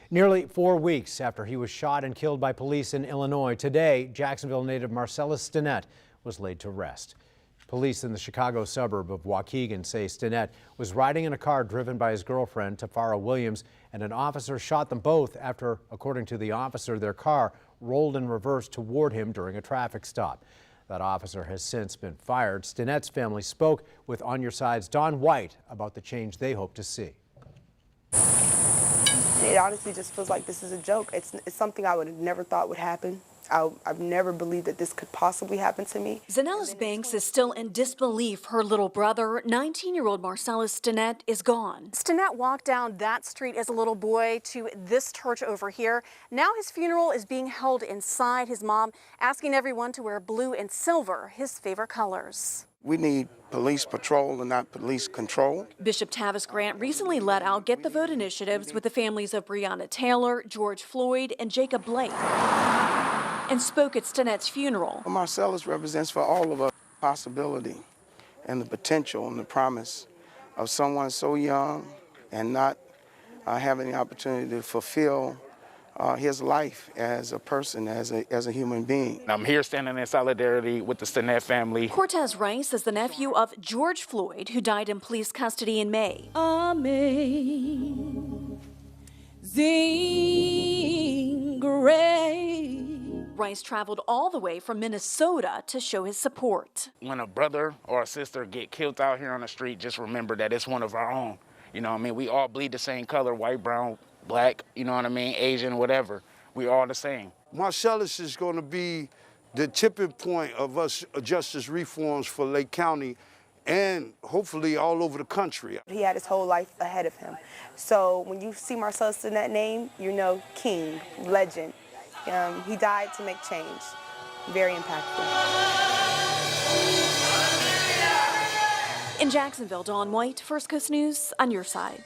Nearly 4 weeks after he was shot and killed by police in Illinois, today, Jacksonville-native Marcellis Stinnette was laid to rest. Police in the Chicago suburb of Waukegan say Stinnette was riding in a car driven by his girlfriend, Tafara Williams, and an officer shot them both after, according to the officer, their car rolled in reverse toward him during a traffic stop. That officer has since been fired. Stinnette's family spoke with On Your Side's Don White about the change they hope to see. It honestly just feels like this is a joke. It's something I would have never thought would happen. I've never believed that this could possibly happen to me. Zanellis Banks is still in disbelief. Her little brother, 19-year-old Marcellis Stinnette, is gone. Stinnette walked down that street as a little boy to this church over here. Now his funeral is being held inside. His mom asking everyone to wear blue and silver, his favorite colors. We need police patrol and not police control. Bishop Tavis Grant recently let out Get the Vote initiatives with the families of Breonna Taylor, George Floyd, and Jacob Blake, and spoke at Stinnette's funeral. Marcellis represents for all of us possibility and the potential and the promise of someone so young and not having the opportunity to fulfill his life as a person, as a human being. I'm here standing in solidarity with the Stinnette family. Cortez Rice is the nephew of George Floyd, who died in police custody in May. Amazing grace. Rice traveled all the way from Minnesota to show his support. When a brother or a sister get killed out here on the street, just remember that it's one of our own. You know what I mean? We all bleed the same color, white, brown, black, you know what I mean, Asian, whatever. We all the same. Marcellis is going to be the tipping point of us justice reforms for Lake County and hopefully all over the country. He had his whole life ahead of him. So when you see Marcellis in that name, you know king, legend. He died to make change. Very impactful. In Jacksonville, Dawn White, First Coast News, On Your Side.